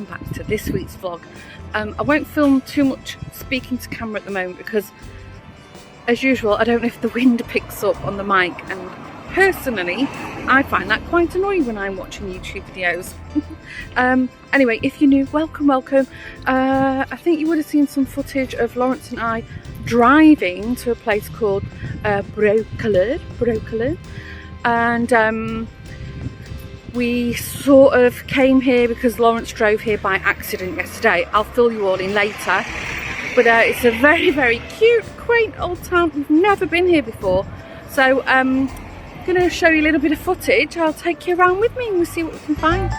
welcome back to this week's vlog. I won't film too much speaking to camera at the moment because, as usual, I don't know if the wind picks up on the mic, and personally I find that quite annoying when I'm watching YouTube videos. Anyway, if you're new, welcome. I think you would have seen some footage of Lawrence and I driving to a place called Broekelen, and we sort of came here because Lawrence drove here by accident yesterday. I'll fill you all in later, but it's a very cute, quaint old town. We've never been here before, so I'm going to show you a little bit of footage. I'll take you around with me and we'll see what we can find.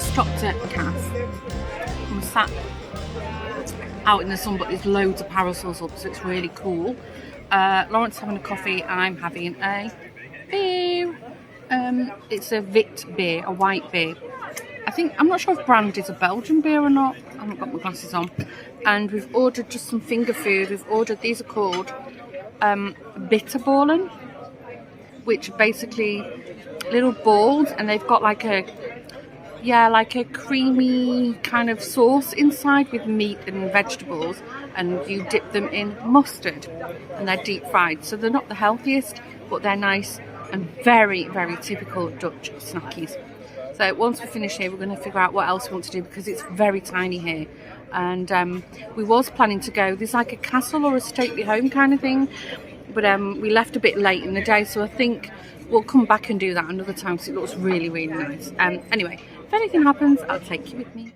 Stopped at Cass. I'm sat out in the sun, but there's loads of parasols up, so it's really cool. Lawrence having a coffee and I'm having a beer. It's a Vit beer, a white beer. I'm not sure if brand is a Belgian beer or not. I haven't got my glasses on. And we've ordered just some finger food. These are called bitterballen, which are basically little balls, and they've got like a creamy kind of sauce inside with meat and vegetables, and you dip them in mustard and they're deep fried. So they're not the healthiest, but they're nice and very typical Dutch snackies. So once we finish here, we're going to figure out what else we want to do because it's very tiny here. And we was planning to go, there's like a castle or a stately home kind of thing, but we left a bit late in the day, so I think we'll come back and do that another time because it looks really nice. Anyway, if anything happens, I'll take you with me.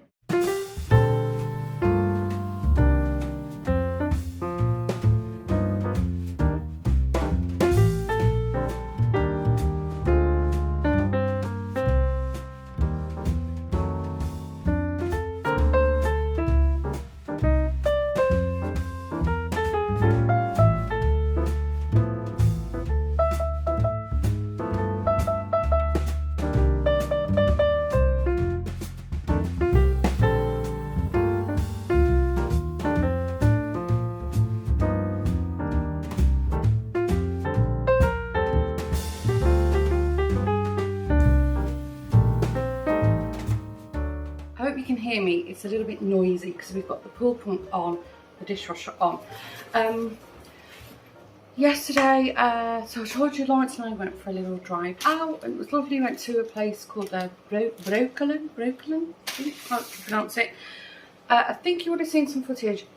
I hope you can hear me. It's a little bit noisy because we've got the pool pump on, the dishwasher on. Yesterday, so I told you Lawrence and I went for a little drive out, and it was lovely. We went to a place called Broekelen, I think, I can't pronounce it. I think you would have seen some footage.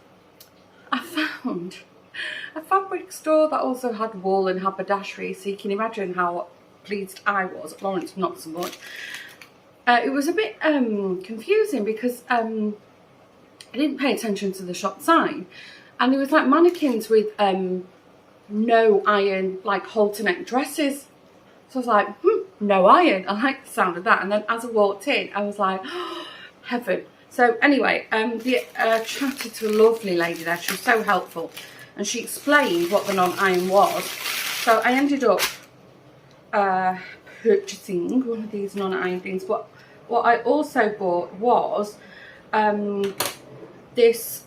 I found a fabric store that also had wool and haberdashery, so you can imagine how pleased I was. Lawrence not so much. It was a bit confusing because I didn't pay attention to the shop sign, and there was like mannequins with no iron, like halter neck dresses. So I was like, no iron. I like the sound of that. And then as I walked in, I was like, oh, heaven. So anyway, chatted to a lovely lady there. She was so helpful, and she explained what the non-iron was. So I ended up purchasing one of these non-iron things. But what I also bought was this.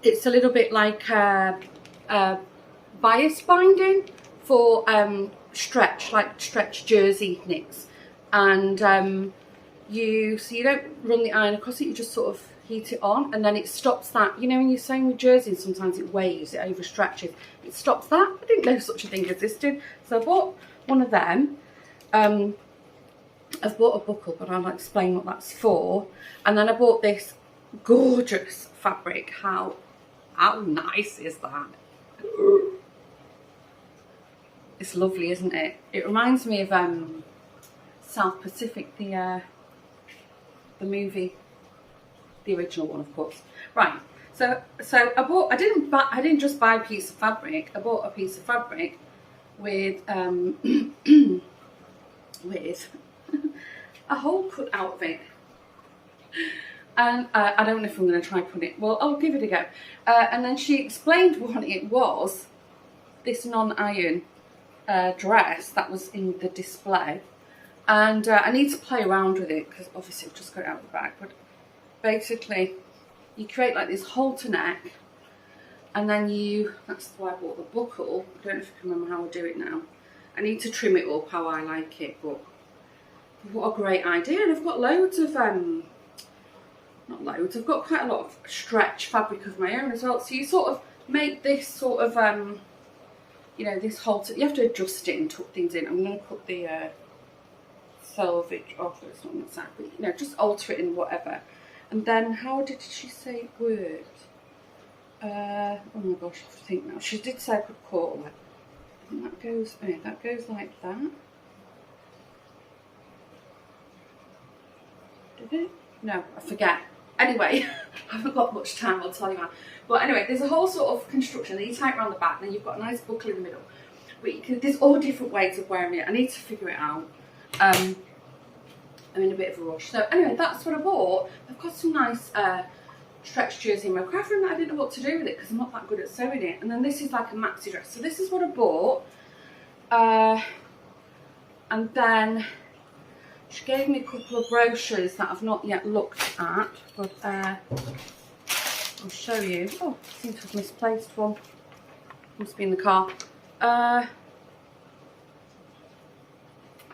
It's a little bit like bias binding for stretch jersey knits, and so you don't run the iron across it. You just sort of heat it on, and then it stops that. You know, when you're sewing with jersey, sometimes it waves, it overstretches. It stops that. I didn't know such a thing existed. So I bought one of them. I've bought a buckle, but I'll explain what that's for. And then I bought this gorgeous fabric. How nice is that? It's lovely, isn't it? It reminds me of South Pacific, the movie, the original one, of course. Right. So I didn't just buy a piece of fabric. I bought a piece of fabric with with a hole cut out of it. And I don't know if I'm going to try putting it. Well, I'll give it a go. And then she explained what it was. This non-iron dress that was in the display. And I need to play around with it because obviously I've just got it out of the bag. But basically, you create like this halter neck. And then that's why I bought the buckle. I don't know if I can remember how I do it now. I need to trim it up how I like it. But what a great idea. And I've got loads of... not loads, I've got quite a lot of stretch fabric of my own as well. So you sort of make this sort of, you know, this halter. You have to adjust it and tuck things in. I'm going to put the selvage off. It's not exactly, you know, just alter it in whatever. And then how did she say it worked? Oh my gosh, I have to think now. She did say I could call it. And that goes like that. Did it? No, I forget. Anyway, I haven't got much time, I'll tell you how. But anyway, there's a whole sort of construction that you tie around the back, and then you've got a nice buckle in the middle. But there's all different ways of wearing it. I need to figure it out. I'm in a bit of a rush. So anyway, that's what I bought. I've got some nice stretch jersey in my craft room that I didn't know what to do with it because I'm not that good at sewing it. And then this is like a maxi dress. So this is what I bought. And then... she gave me a couple of brochures that I've not yet looked at, but I'll show you. Oh, I seem to have misplaced one. Must be in the car.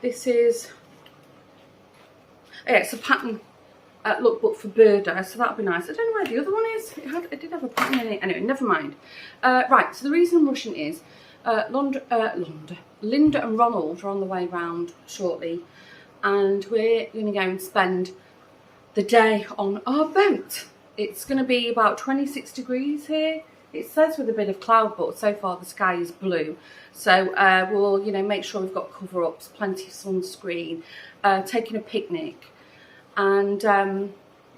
This is, yeah, it's a pattern lookbook for birder, so that'll be nice. I don't know where the other one is. It did have a pattern in it. Anyway, never mind. Right, so the reason I'm rushing is Linda and Ronald are on the way round shortly. And we're going to go and spend the day on our boat. It's going to be about 26 degrees here. It says with a bit of cloud, but so far the sky is blue. So we'll, you know, make sure we've got cover-ups, plenty of sunscreen, taking a picnic. And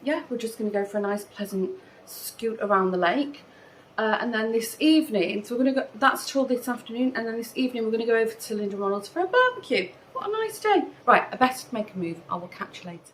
yeah, we're just going to go for a nice pleasant scoot around the lake. And then this evening, so we're going to go, that's till this afternoon. And then this evening we're going to go over to Linda and Ronald's for a barbecue. What a nice day. Right, I better make a move. I will catch you later.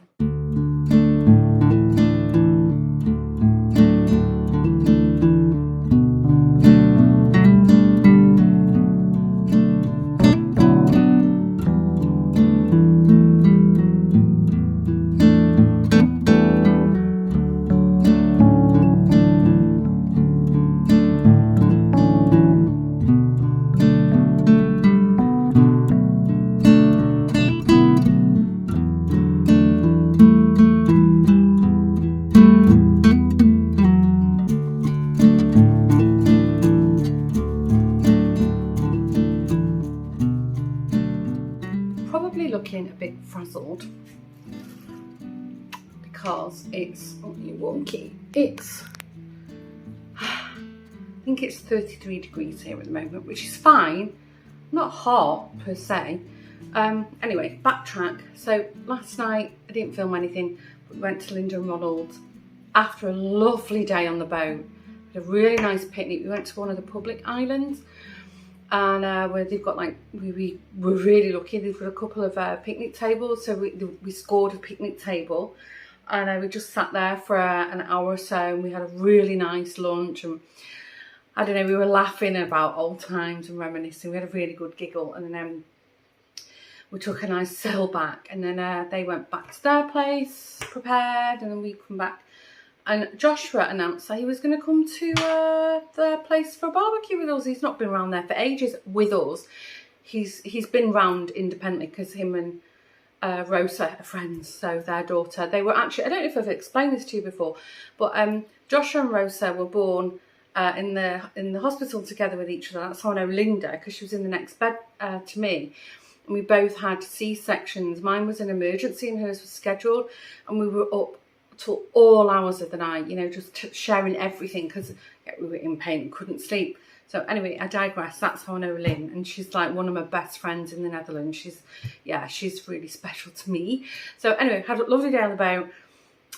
Looking a bit frazzled because it's wonky. I think it's 33 degrees here at the moment, which is fine. Not hot per se. Anyway, backtrack. So last night I didn't film anything, but we went to Linda and Ronald after a lovely day on the boat. We had a really nice picnic. We went to one of the public islands. And where they've got like, we were really lucky, they've got a couple of picnic tables, so we scored a picnic table, and we just sat there for an hour or so, and we had a really nice lunch, and I don't know, we were laughing about old times and reminiscing. We had a really good giggle, and then we took a nice sail back, and then they went back to their place, prepared, and then we come back. And Joshua announced that he was going to come to their place for a barbecue with us. He's not been around there for ages with us. He's been round independently because him and Rosa are friends, so their daughter. They were actually, I don't know if I've explained this to you before, but Joshua and Rosa were born in the hospital together with each other. That's how I know Linda, because she was in the next bed to me. And we both had C-sections. Mine was an emergency and hers was scheduled. And we were up till all hours of the night, you know, just sharing everything because we were in pain and couldn't sleep. So anyway, I digress. That's how I know Lynn. And she's like one of my best friends in the Netherlands. She's really special to me. So anyway, had a lovely day on the boat.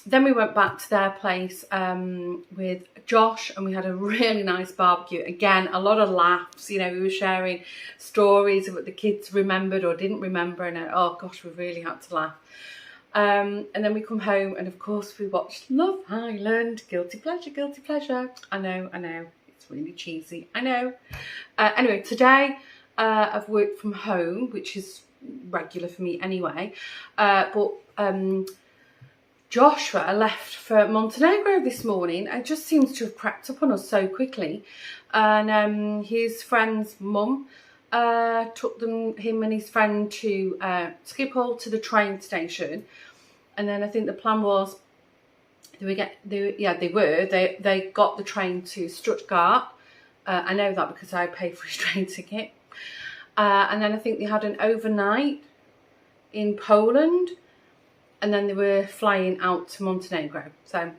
Then we went back to their place with Josh and we had a really nice barbecue. Again, a lot of laughs. You know, we were sharing stories of what the kids remembered or didn't remember. And oh gosh, we really had to laugh. And then we come home and of course we watched Love Island. Guilty pleasure, guilty pleasure. I know. It's really cheesy. I know. Anyway, today I've worked from home, which is regular for me anyway. But Joshua left for Montenegro this morning. It just seems to have crept up on us so quickly. And his friend's mum took him and his friend to Schiphol to the train station. And then I think the plan was they got the train to Stuttgart. I know that because I paid for his train ticket. And then I think they had an overnight in Poland. And then they were flying out to Montenegro. So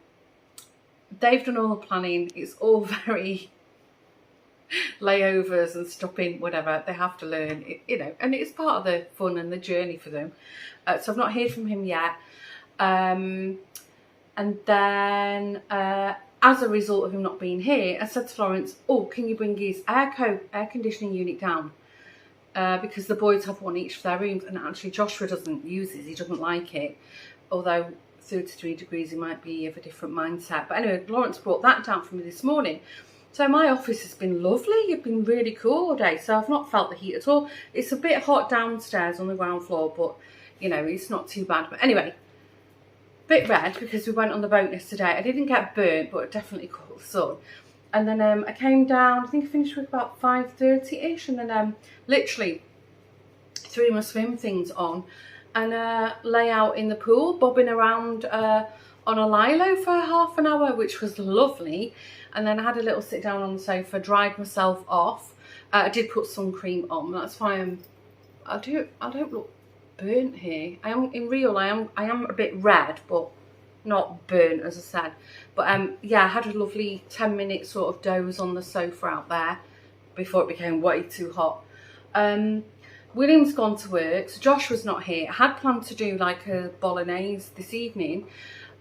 they've done all the planning. It's all very layovers and stopping, whatever. They have to learn, you know, and it's part of the fun and the journey for them. So I've not heard from him yet. And then as a result of him not being here, I said to Florence, oh, can you bring his air conditioning unit down? Because the boys have one each for their rooms, and actually Joshua doesn't use it, he doesn't like it, although 33 degrees he might be of a different mindset. But anyway, Lawrence brought that down for me this morning. So my office has been lovely, it's been really cool all day, so I've not felt the heat at all. It's a bit hot downstairs on the ground floor, but you know, it's not too bad. But anyway, bit red because we went on the boat yesterday. I didn't get burnt, but it definitely caught the sun. And then I came down, I think I finished with about 5:30ish, and then literally threw my swim things on and lay out in the pool, bobbing around on a lilo for half an hour, which was lovely. And then I had a little sit down on the sofa, dried myself off. I did put sun cream on, that's why I don't look burnt here. I am in real, I am a bit red, but not burnt, as I said. But yeah, I had a lovely 10-minute sort of doze on the sofa out there before it became way too hot. William's gone to work, so Joshua's not here. I had planned to do like a bolognese this evening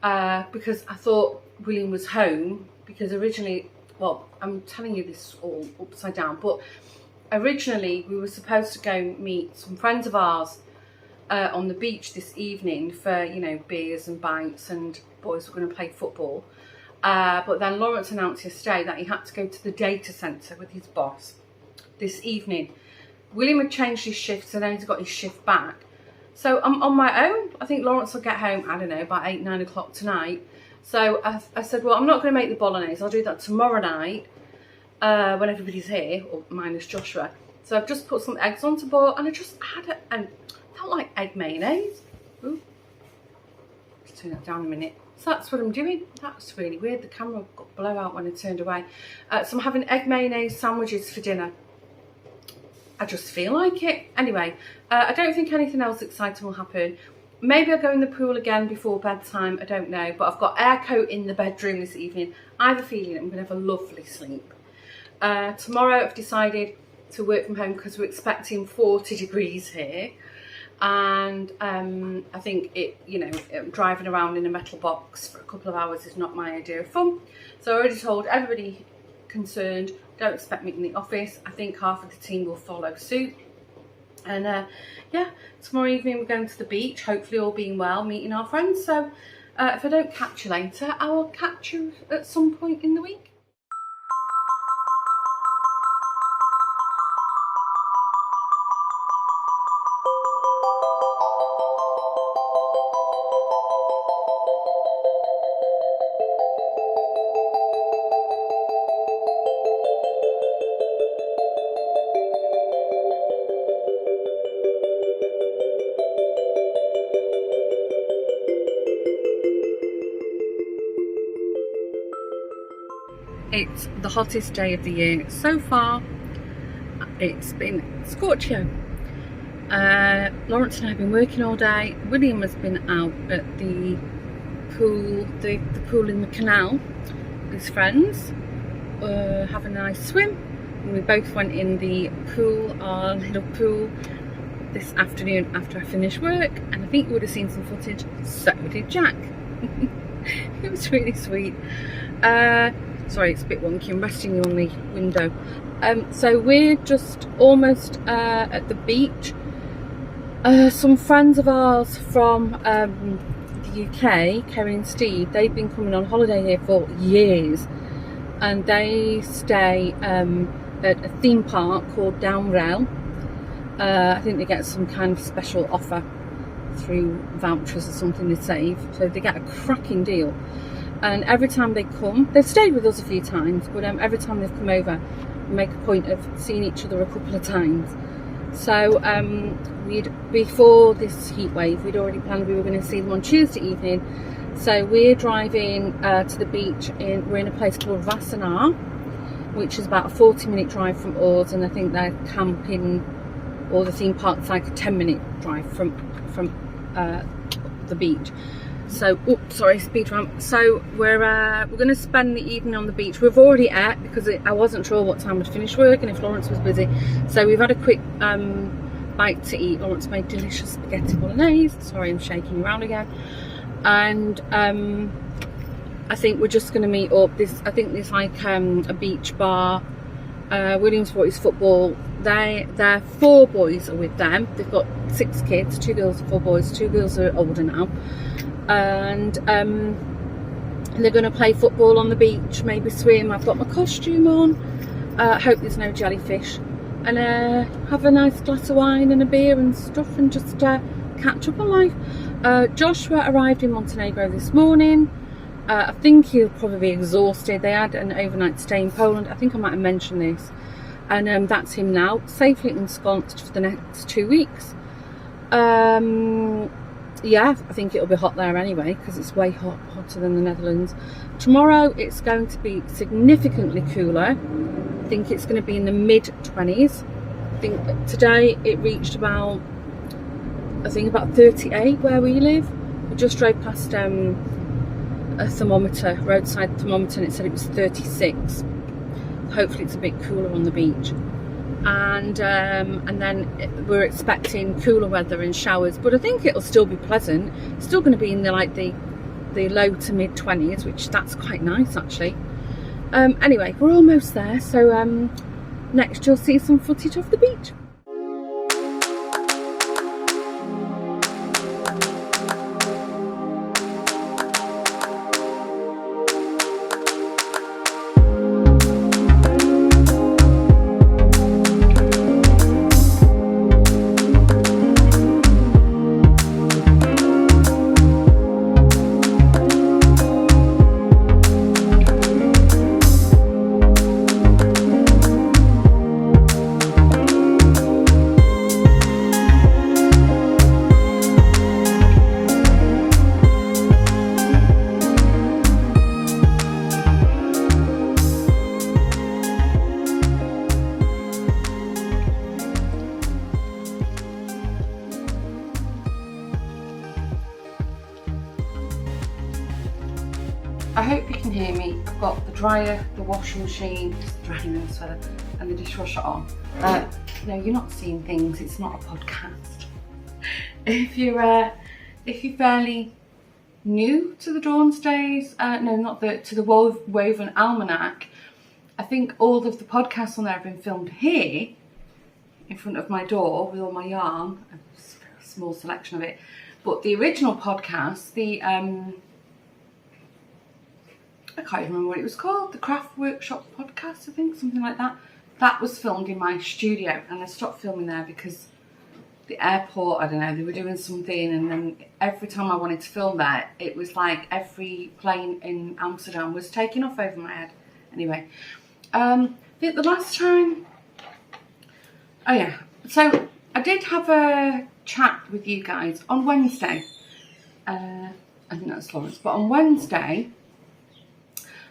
because I thought William was home, because originally, well, I'm telling you this all upside down, but originally we were supposed to go meet some friends of ours on the beach this evening for, you know, beers and bites, and boys were going to play football. But then Lawrence announced yesterday that he had to go to the data centre with his boss this evening. William had changed his shift, so now he's got his shift back. So I'm on my own. I think Lawrence will get home, I don't know, about 8, 9 o'clock tonight. So I said, well, I'm not going to make the bolognese. I'll do that tomorrow night when everybody's here, or minus Joshua. So I've just put some eggs on to boil, and I just had it, and I don't like egg mayonnaise. Ooh. Let's turn that down a minute. So that's what I'm doing. That was really weird. The camera got blowout when I turned away. So I'm having egg mayonnaise sandwiches for dinner. I just feel like it. Anyway, I don't think anything else exciting will happen. Maybe I'll go in the pool again before bedtime. I don't know. But I've got airco in the bedroom this evening. I have a feeling I'm going to have a lovely sleep. Tomorrow I've decided to work from home because we're expecting 40 degrees here. And I think driving around in a metal box for a couple of hours is not my idea of fun. So I already told everybody concerned, don't expect me in the office. I think half of the team will follow suit. And yeah, tomorrow evening we're going to the beach, hopefully all being well, meeting our friends. So if I don't catch you later, I will catch you at some point in the week. it's the hottest day of the year so far. It's been scorcher. Lawrence and I have been working all day. William has been out at the pool, the pool in the canal with his friends, have a nice swim, and we both went in the pool, our little pool, this afternoon after I finished work, and I think you would have seen some footage. So did Jack. It was really sweet. Sorry, it's a bit wonky. I'm resting you on the window. So we're just almost at the beach. Some friends of ours from the UK, Kerry and Steve, they've been coming on holiday here for years, and they stay at a theme park called Downrail. I think they get some kind of special offer through vouchers or something they save, so they get a cracking deal. And every time they come, they've stayed with us a few times, but every time they've come over, we make a point of seeing each other a couple of times. So before this heat wave, we'd already planned we were going to see them on Tuesday evening. So we're driving to the beach. We're in a place called Wassenaar, which is about a 40-minute drive from us, and I think they're camping, or the theme park's like a 10-minute drive from the beach. So, oops, sorry, speed ramp. So we're going to spend the evening on the beach. We've already ate because I wasn't sure what time we'd finish work and if Lawrence was busy. So we've had a quick bite to eat. Lawrence made delicious spaghetti bolognese. Sorry, I'm shaking you around again. And I think we're just going to meet up. I think there's like a beach bar. William's brought his football. Their 4 boys are with them. They've got 6 kids, 2 girls and 4 boys. 2 girls are older now. And they're going to play football on the beach, maybe swim. I've got my costume on. Hope there's no jellyfish. And have a nice glass of wine and a beer and stuff, and just catch up on life. Joshua arrived in Montenegro this morning. I think he'll probably be exhausted. They had an overnight stay in Poland. I think I might have mentioned this. And that's him now, safely ensconced for the next 2 weeks. Yeah, I think it'll be hot there anyway, because it's way hotter than the Netherlands. Tomorrow it's going to be significantly cooler. I think it's going to be in the mid-20s. I think today it reached about 38 where we live. We just drove past a thermometer, roadside thermometer, and it said it was 36. Hopefully it's a bit cooler on the beach. And then we're expecting cooler weather and showers, but I think it'll still be pleasant. It's still going to be in the low to mid 20s, which that's quite nice actually. Anyway, we're almost there, so next you'll see some footage of the beach. I hope you can hear me. I've got the dryer, the washing machine, drying this weather, and the dishwasher on. No, you're not seeing things. It's not a podcast. If you're fairly new to the Dawn's Days, no, not to the Woven Almanac, I think all of the podcasts on there have been filmed here in front of my door with all my yarn. A small selection of it, but the original podcast, I can't remember what it was called, the Craft Workshop Podcast, I think, something like that. That was filmed in my studio, and I stopped filming there because the airport, I don't know, they were doing something, and then every time I wanted to film there, it was like every plane in Amsterdam was taking off over my head. Anyway, I think the last time, oh yeah, so I did have a chat with you guys on Wednesday. I think that's Lawrence, but on Wednesday,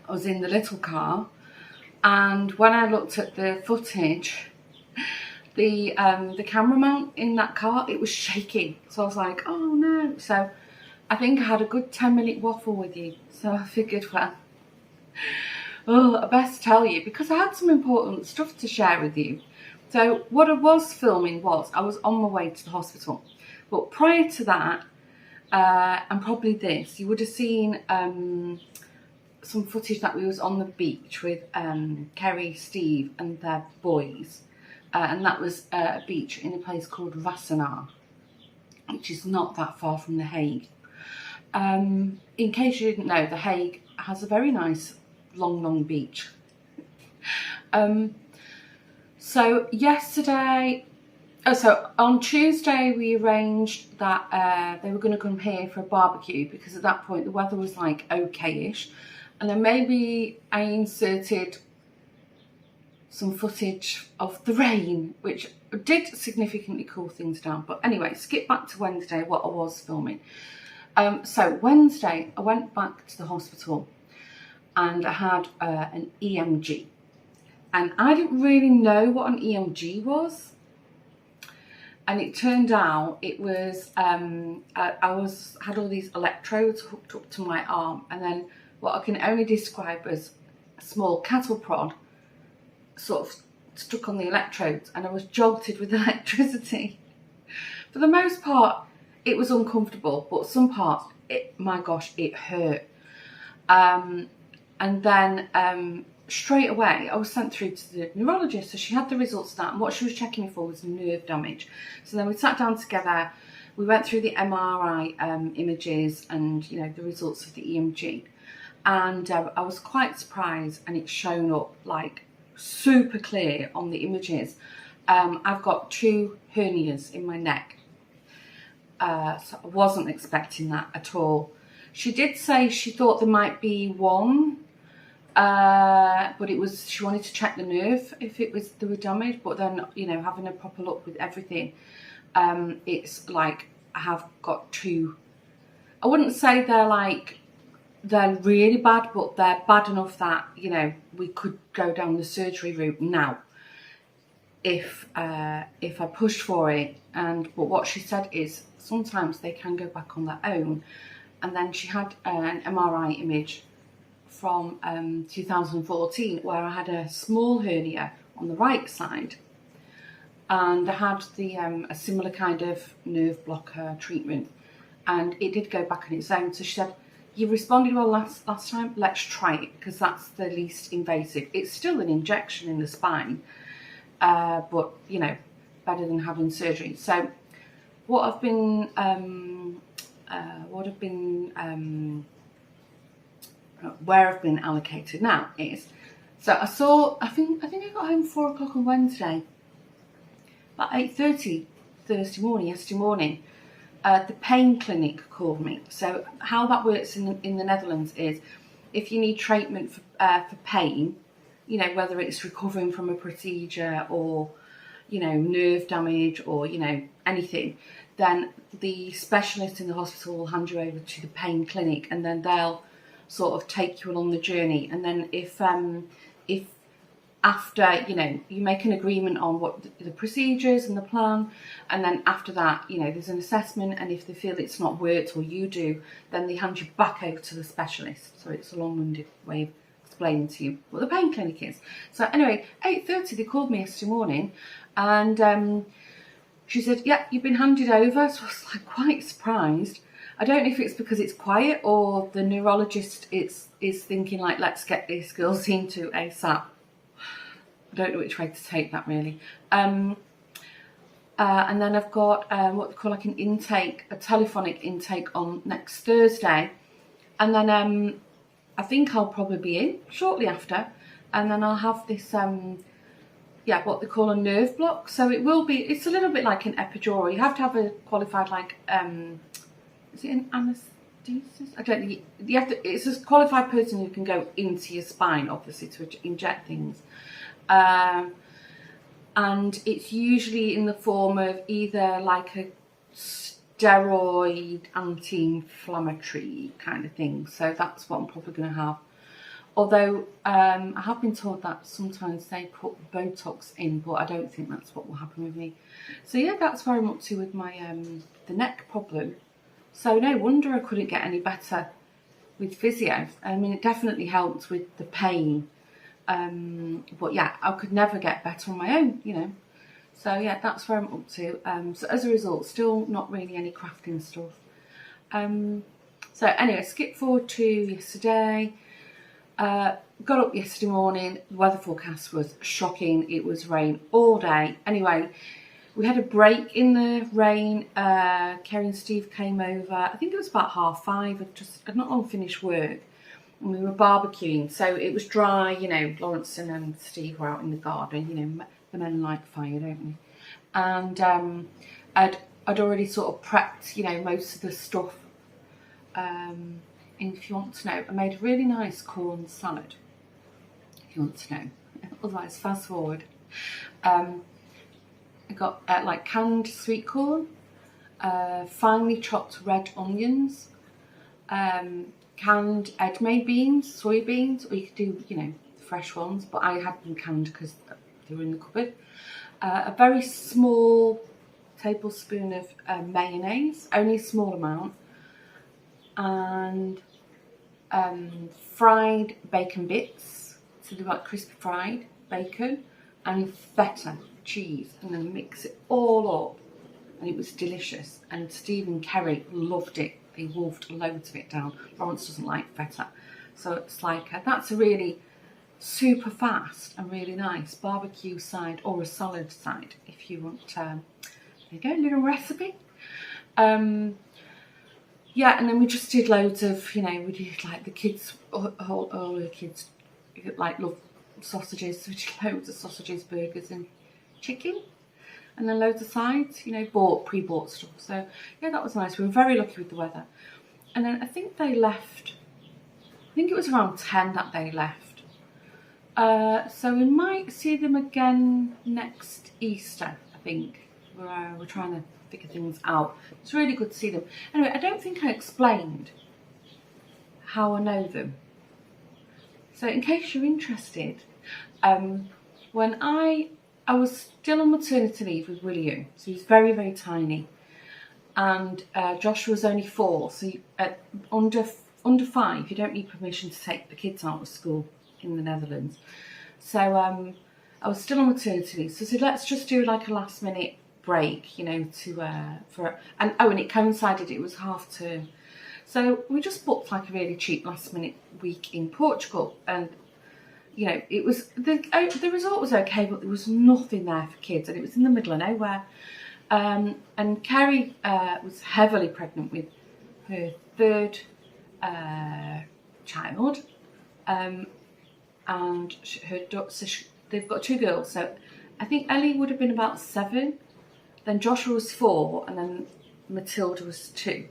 I was in the little car And when I looked at the footage, the camera mount in that car, it was shaking. So I was like, oh no. So I think I had a good 10-minute waffle with you. So I figured, well, I best tell you, because I had some important stuff to share with you. So what I was filming was, I was on my way to the hospital. But prior to that, and probably this, you would have seen some footage that we was on the beach with Kerry, Steve and their boys. And that was a beach in a place called Wassenaar, which is not that far from The Hague. In case you didn't know, The Hague has a very nice long beach. So yesterday, so on Tuesday we arranged that they were going to come here for a barbecue, because at that point the weather was like okay-ish, and then maybe I inserted some footage of the rain, which did significantly cool things down. But anyway, skip back to Wednesday, what I was filming. So Wednesday I went back to the hospital and I had an EMG. And I didn't really know what an EMG was. And it turned out it was, I had all these electrodes hooked up to my arm, and then what I can only describe as a small cattle prod sort of stuck on the electrodes, and I was jolted with electricity. For the most part, it was uncomfortable, but some parts, my gosh, it hurt. And then straight away I was sent through to the neurologist, so she had the results of that, and what she was checking me for was nerve damage. So then we sat down together, we went through the MRI images and, you know, the results of the EMG, and I was quite surprised, and it's shown up like super clear on the images. I've got 2 hernias in my neck, so I wasn't expecting that at all. She did say she thought there might be 1, but it was, she wanted to check the nerve if there were damage. But then, you know, having a proper look with everything, it's like I have got 2. I wouldn't say they're really bad, but they're bad enough that, you know, we could go down the surgery route now if I pushed for it. But what she said is sometimes they can go back on their own. And then she had an MRI image from 2014 where I had a small hernia on the right side, and I had a similar kind of nerve blocker treatment, and it did go back on its own. So she said, you responded well last time, let's try it, because that's the least invasive. It's still an injection in the spine, but, you know, better than having surgery. So what I've been where I've been allocated now is, so I think I got home 4 o'clock on Wednesday, about 8:30 yesterday morning. The pain clinic called me. So how that works in the Netherlands is, if you need treatment for pain, you know, whether it's recovering from a procedure or, you know, nerve damage or, you know, anything, then the specialist in the hospital will hand you over to the pain clinic, and then they'll sort of take you along the journey. And then if after, you know, you make an agreement on what the procedures and the plan, and then after that, you know, there's an assessment, and if they feel it's not worked or you do, then they hand you back over to the specialist. So it's a long-winded way of explaining to you what the pain clinic is. So anyway, 8:30 they called me yesterday morning, and she said, yeah, you've been handed over. So I was like quite surprised. I don't know if it's because it's quiet or the neurologist is thinking like, let's get this girl seen to ASAP. I don't know which way to take that really. And then I've got what they call like a telephonic intake on next Thursday. And then I think I'll probably be in shortly after. And then I'll have this, what they call a nerve block. So it's a little bit like an epidural. You have to have a qualified is it an anaesthetist? I don't know. It's a qualified person who can go into your spine, obviously, to inject things. And it's usually in the form of either like a steroid anti-inflammatory kind of thing. So that's what I'm probably going to have. Although I have been told that sometimes they put Botox in, but I don't think that's what will happen with me. So yeah, that's where I'm up to with my the neck problem. So no wonder I couldn't get any better with physio. I mean, it definitely helped with the pain. But yeah, I could never get better on my own, you know. So yeah, that's where I'm up to. So as a result, still not really any crafting stuff. So anyway, skip forward to yesterday. Got up yesterday morning, the weather forecast was shocking. It was rain all day. Anyway, we had a break in the rain. Kerry and Steve came over. I think it was about 5:30. I'd not long finished work. And we were barbecuing, so it was dry, you know. Lawrence and Steve were out in the garden, you know, the men like fire, don't we? And I'd already sort of prepped, you know, most of the stuff. And if you want to know, I made a really nice corn salad, if you want to know. Otherwise, fast forward. I got like canned sweet corn, finely chopped red onions, canned Edamame beans, soybeans, or you could do, you know, fresh ones, but I had them canned because they were in the cupboard. A very small tablespoon of mayonnaise, only a small amount, and fried bacon bits, so they're like crispy fried bacon, and feta cheese, and then mix it all up, and it was delicious. And Steve and Kerry loved it. They wolfed loads of it down. Lawrence doesn't like feta, so it's like that's a really super fast and really nice barbecue side or a salad side if you want. There you go, little recipe. Yeah, and then we just did loads of, you know, we did like the kids, all the kids like love sausages, so we did loads of sausages, burgers and chicken, and then loads of sides, you know, pre-bought stuff. So yeah, that was nice. We were very lucky with the weather. And then I think they left, I think it was around 10 that they left. So we might see them again next Easter, I think. We're trying to figure things out. It's really good to see them. Anyway, I don't think I explained how I know them. So in case you're interested, when I was still on maternity leave with William, so he was very, very tiny, and Joshua was only 4, so under 5, you don't need permission to take the kids out of school in the Netherlands. So I was still on maternity leave, so I said, let's just do like a last minute break, you know, and it coincided, it was half term. So we just booked like a really cheap last minute week in Portugal, and you know, it was the resort was okay, but there was nothing there for kids, and it was in the middle of nowhere. And Kerry was heavily pregnant with her 3rd child, and they've got 2 girls. So I think Ellie would have been about 7, then Joshua was 4, and then Matilda was 2.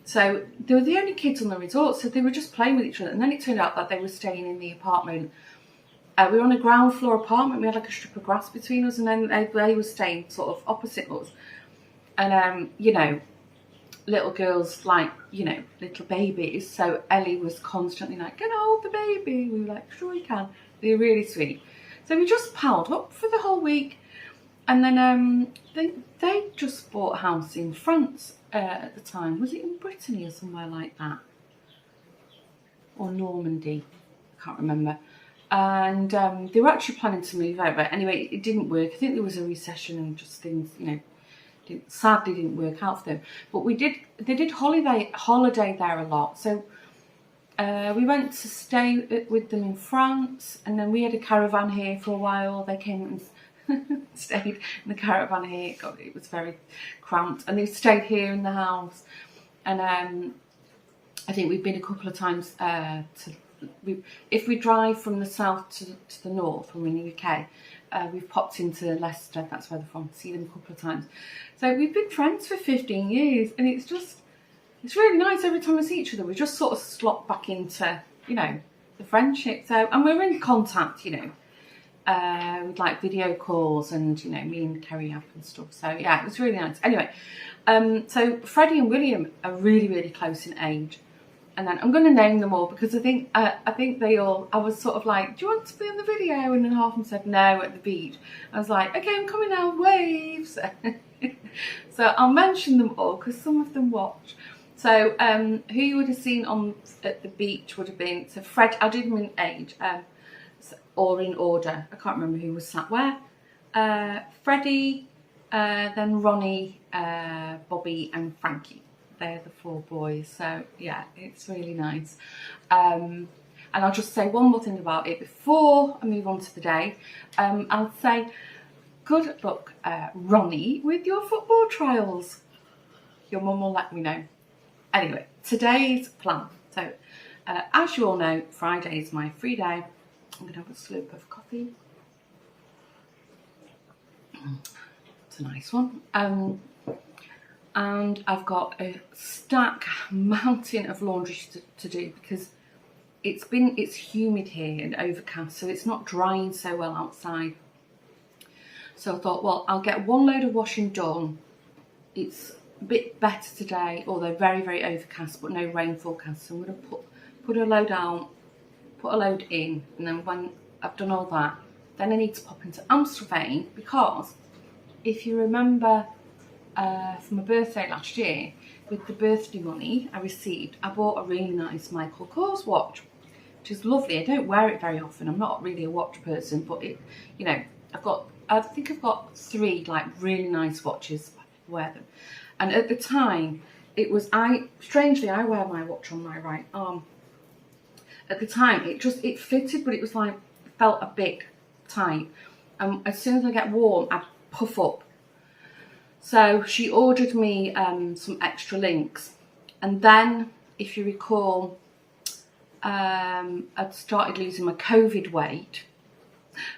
So they were the only kids on the resort, so they were just playing with each other. And then it turned out that they were staying in the apartment. We were on a ground floor apartment. We had like a strip of grass between us, and then they were staying sort of opposite us. And you know, little girls like, you know, little babies. So Ellie was constantly like, "Can I hold the baby?" We were like, "Sure you can." They were really sweet. So we just piled up for the whole week, and then they just bought a house in France at the time. Was it in Brittany or somewhere like that, or Normandy? I can't remember. And they were actually planning to move out, but anyway, it didn't work. I think there was a recession and just things, you know, sadly didn't work out for them. But they did holiday there a lot. So we went to stay with them in France, and then we had a caravan here for a while. They came and stayed in the caravan here. God, it was very cramped, and they stayed here in the house. And I think we've been a couple of times if we drive from the south to the north, when we're in the UK, we've popped into Leicester, that's where they're from, see them a couple of times. So we've been friends for 15 years, and it's really nice. Every time we see each other, we just sort of slot back into, you know, the friendship. So, and we're in contact, you know, with like video calls, and, you know, me and Kerry have and stuff. So yeah, it was really nice. Anyway, so Freddie and William are really, really close in age. And then I'm going to name them all because I think they all, I was sort of like, do you want to be on the video? And then half of them said no at the beach. I was like, okay, I'm coming now, waves. So I'll mention them all because some of them watch. So who you would have seen on at the beach would have been, so Fred, I did them in age, or in order. I can't remember who was sat where. Freddie, then Ronnie, Bobby and Frankie. They're the 4 boys, so yeah, it's really nice. And I'll just say one more thing about it before I move on to the day. I'll say good luck, Ronnie, with your football trials. Your mum will let me know. Anyway, today's plan. So, as you all know, Friday is my free day. I'm going to have a slurp of coffee. It's a nice one. And I've got a mountain of laundry to do because it's humid here and overcast, so it's not drying so well outside. So I thought, well, I'll get one load of washing done. It's a bit better today, although very, very overcast, but no rain forecast. So I'm going to put a load out, put a load in, and then when I've done all that, then I need to pop into Amstelveen because if you remember for my birthday last year, with the birthday money I received, I bought a really nice Michael Kors watch, which is lovely. I don't wear it very often. I'm not really a watch person, but it, you know, I think I've got 3 like really nice watches. I wear them, and at the time it was strangely I wear my watch on my right arm. At the time it fitted, but it was like, it felt a bit tight. As soon as I get warm, I puff up. So she ordered me some extra links, and then, if you recall, I'd started losing my COVID weight,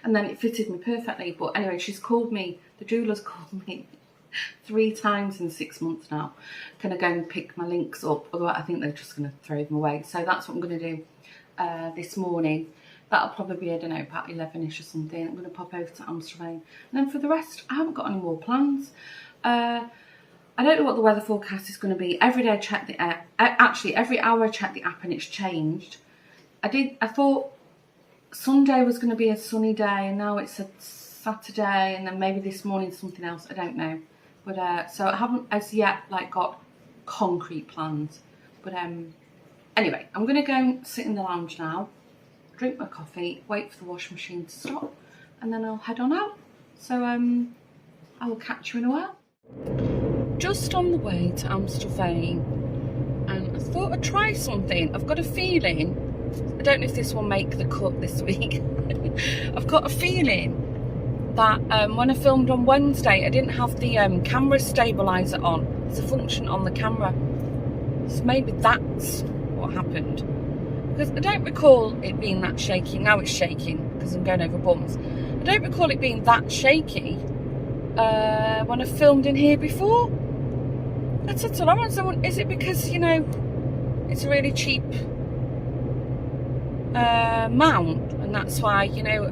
and then it fitted me perfectly. But anyway, the jeweler's called me 3 times in 6 months now. Can I go and pick my links up? Otherwise, I think they're just going to throw them away. So that's what I'm going to do this morning. That'll probably be, I don't know, about 11ish or something. I'm going to pop over to Amsterdam. And then for the rest, I haven't got any more plans. I don't know what the weather forecast is going to be. Every day I check the app. Actually, every hour I check the app and it's changed. I thought Sunday was going to be a sunny day, and now it's a Saturday, and then maybe this morning something else. I don't know. But so I haven't as yet like got concrete plans. But anyway, I'm going to go and sit in the lounge now, drink my coffee, wait for the washing machine to stop, and then I'll head on out. So I will catch you in a while. Just on the way to Amstelveen, and I thought I'd try something. I've got a feeling, I don't know if this will make the cut this week. I've got a feeling that when I filmed on Wednesday, I didn't have the camera stabiliser on. There's a function on the camera, so maybe that's what happened. Because I don't recall it being that shaky. Now it's shaking because I'm going over bumps. I don't recall it being that shaky when I filmed in here before. I said to Lauren, someone, is it because, you know, it's a really cheap mount, and that's why, you know,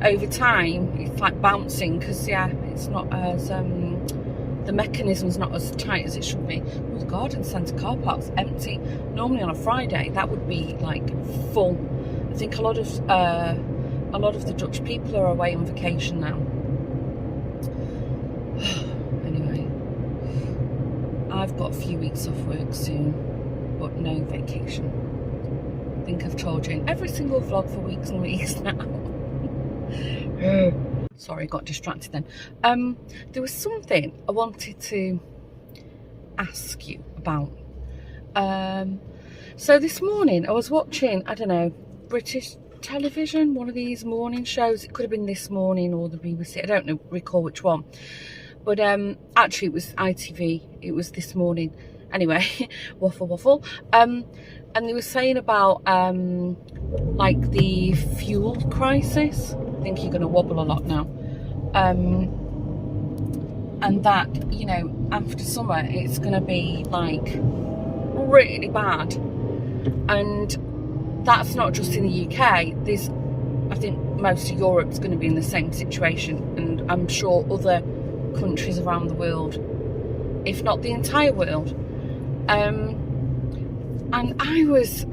over time it's like bouncing, because yeah, it's not as the mechanism's not as tight as it should be. Oh, the garden centre car park's empty. Normally on a Friday that would be like full. I think a lot of the Dutch people are away on vacation now. Anyway, I've got a few weeks off work soon, but no vacation. I think I've told you in every single vlog for weeks and weeks now. Sorry, got distracted then. There was something I wanted to ask you about. So this morning I was watching, I don't know, British television, one of these morning shows. It could have been This Morning or the BBC. I don't recall which one. But actually it was ITV. It was This Morning. Anyway, waffle. And they were saying about like the fuel crisis. I think you're going to wobble a lot now. And that, you know, after summer it's going to be like really bad. And that's not just in the UK. I think most of Europe's going to be in the same situation, and I'm sure other countries around the world, if not the entire world. And I was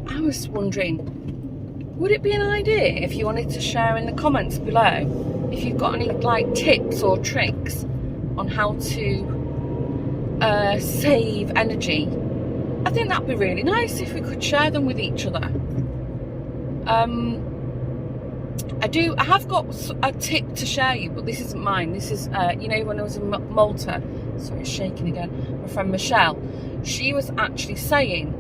wondering, would it be an idea if you wanted to share in the comments below if you've got any like tips or tricks on how to save energy? I think that'd be really nice if we could share them with each other. I have got a tip to share you, but this isn't mine. This is, you know, when I was in Malta, sorry, it's shaking again, my friend Michelle, she was actually saying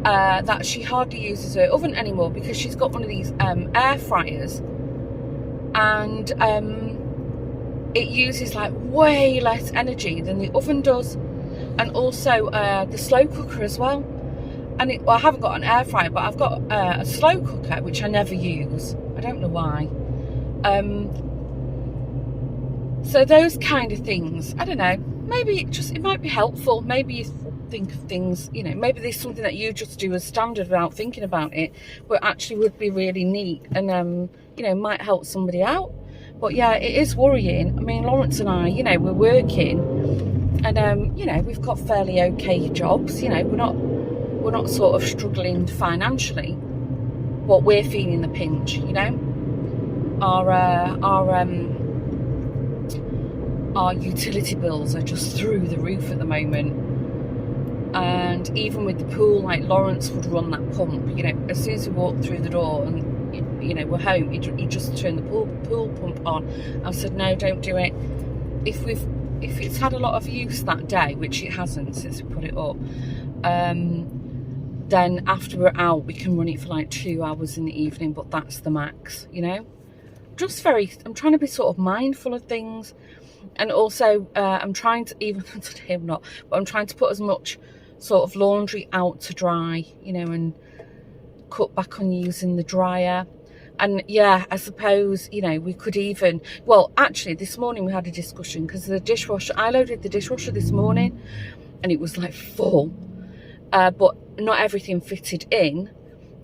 that she hardly uses her oven anymore because she's got one of these air fryers, and it uses like way less energy than the oven does, and also the slow cooker as well. And well, I haven't got an air fryer, but I've got a slow cooker which I never use. I don't know why. So those kind of things, I don't know, maybe it might be helpful. Maybe you think of things, you know, maybe there's something that you just do as standard without thinking about it, but actually would be really neat and you know, might help somebody out. But yeah, it is worrying. I mean, Lawrence and I, you know, we're working, and you know, we've got fairly okay jobs, you know, we're not sort of struggling financially, but we're feeling the pinch, you know. Our utility bills are just through the roof at the moment, and even with the pool, like Lawrence would run that pump, you know, as soon as we walk through the door and you know we're home, he just turned the pool pump on. I said, no, don't do it. If it's had a lot of use that day, which it hasn't since we put it up, then after we're out we can run it for like 2 hours in the evening, but that's the max, you know. I'm trying to be sort of mindful of things, and also I'm trying to, even today I'm not, but I'm trying to put as much sort of laundry out to dry, you know, and cut back on using the dryer. And yeah, I suppose, you know, we could even, well, actually this morning we had a discussion because the dishwasher, I loaded the dishwasher this morning and it was like full, but not everything fitted in,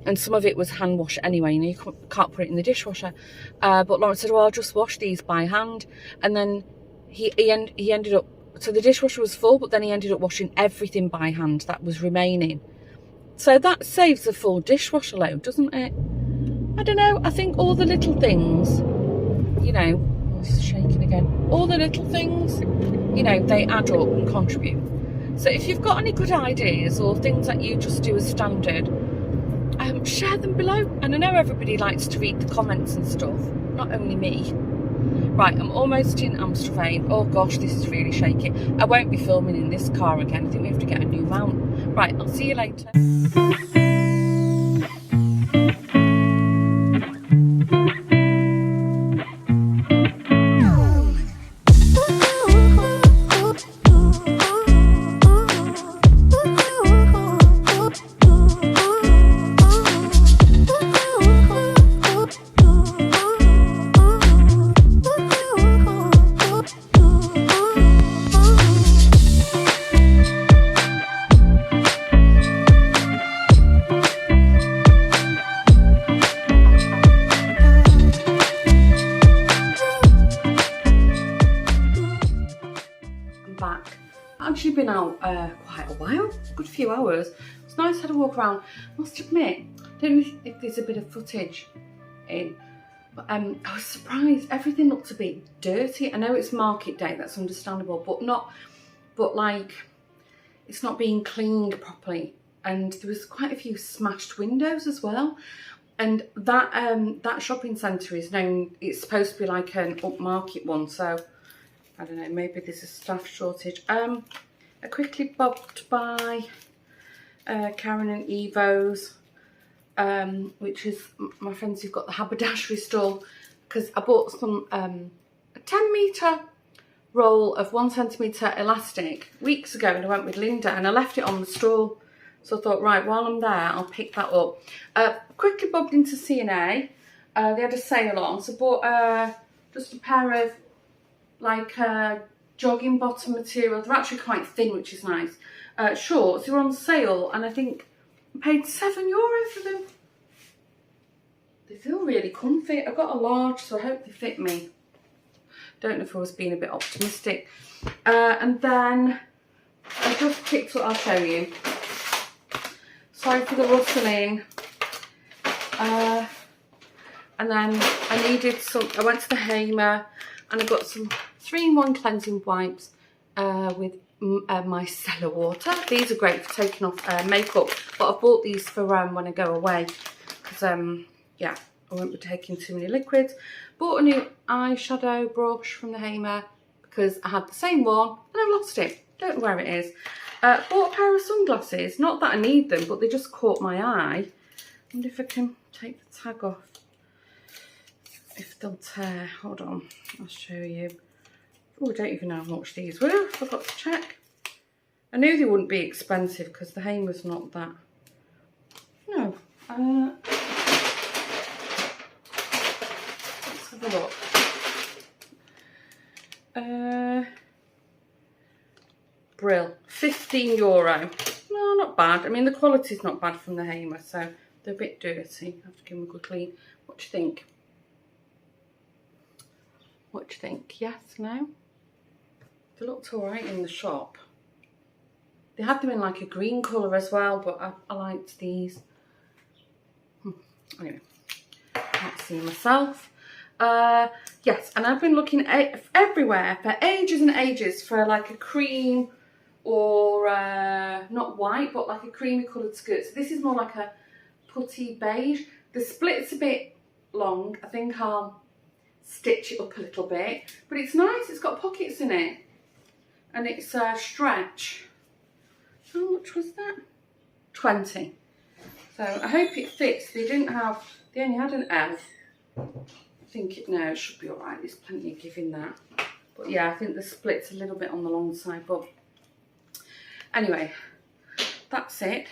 and some of it was hand wash anyway, you know, you can't put it in the dishwasher. But Lawrence said, well, I'll just wash these by hand. And then he ended up, so the dishwasher was full, but then he ended up washing everything by hand that was remaining. So that saves a full dishwasher load, doesn't it? I don't know, I think all the little things, you know, it's shaking again, all the little things, you know, they add up and contribute. So if you've got any good ideas or things that you just do as standard, share them below. And I know everybody likes to read the comments and stuff, not only me. Right, I'm almost in Amstelveen. Oh gosh, this is really shaky. I won't be filming in this car again. I think we have to get a new mount. Right, I'll see you later. Back. I've actually been out quite a while, a good few hours. It's nice to have a walk around. I must admit, I don't know if there's a bit of footage in, but I was surprised. Everything looked a bit dirty. I know it's market day, that's understandable, but like it's not being cleaned properly. And there was quite a few smashed windows as well. And that that shopping centre is known, it's supposed to be like an upmarket one, so I don't know, maybe there's a staff shortage. I quickly bobbed by Karen and Evo's, which is my friends who've got the haberdashery store, because I bought some a 10-metre roll of 1 centimetre elastic weeks ago, and I went with Linda and I left it on the store. So I thought, right, while I'm there, I'll pick that up. Quickly bobbed into C&A. They had a sale on, so I bought just a pair of like jogging bottom material. They're actually quite thin, which is nice. Shorts, they were on sale, and I think I paid €7 for them. They feel really comfy. I got a large, so I hope they fit me. Don't know if I was being a bit optimistic. And then I just picked up, I'll show you, Sorry for the rustling. And then I needed some, I went to the Hamer and I got some 3-in-1 cleansing wipes with micellar water. These are great for taking off makeup, but I've bought these for when I go away because yeah, I won't be taking too many liquids. Bought a new eyeshadow brush from the Hamer because I had the same one and I've lost it. Don't know where it is. Bought a pair of sunglasses. Not that I need them, but they just caught my eye. I wonder if I can take the tag off. If they'll tear. Hold on, I'll show you. Oh, I don't even know how much these were. I forgot to check. I knew they wouldn't be expensive because the Hamer's not that. No. Let's have a look. Brill. €15. No, not bad. I mean, the quality's not bad from the Hamer, so they're a bit dirty. I have to give them a good clean. What do you think? What do you think? Yes? No? They looked alright in the shop. They had them in like a green colour as well, but I liked these. Anyway, can't see myself. Yes, and I've been looking everywhere for ages and ages for like a cream or not white, but like a creamy coloured skirt. So this is more like a putty beige. The split's a bit long. I think I'll stitch it up a little bit, but it's nice. It's got pockets in it and it's a stretch. How much was that? 20. So I hope it fits. They only had an L. I think it should be all right. There's plenty of give in that. But yeah, I think the split's a little bit on the long side, but anyway, that's it.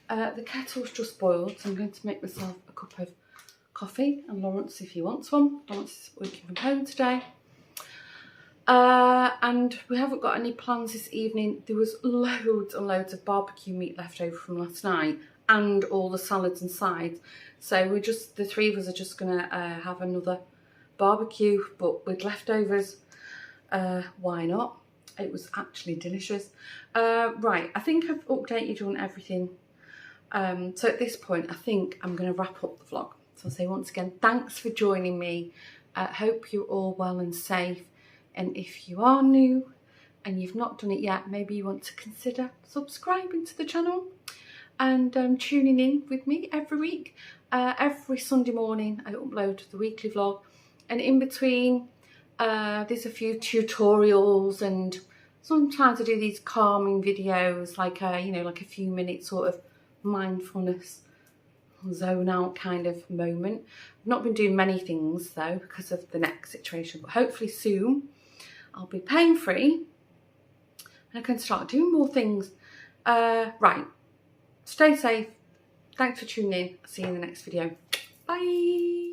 The kettle's just boiled, so I'm going to make myself a cup of coffee, and Lawrence, if he wants one. Lawrence is working from home today. And we haven't got any plans this evening. There was loads and loads of barbecue meat left over from last night and all the salads and sides. So the 3 of us are just going to have another barbecue, but with leftovers. Why not? It was actually delicious. Right, I think I've updated you on everything. So at this point, I think I'm going to wrap up the vlog. So I'll say once again, thanks for joining me. Hope you're all well and safe. And if you are new and you've not done it yet, maybe you want to consider subscribing to the channel and tuning in with me every week. Every Sunday morning I upload the weekly vlog, and in between there's a few tutorials, and sometimes I do these calming videos, like you know, like a few minutes sort of mindfulness zone out kind of moment. I've not been doing many things though because of the neck situation, but hopefully soon I'll be pain free and I can start doing more things. Right, stay safe. Thanks for tuning in. I'll see you in the next video. Bye.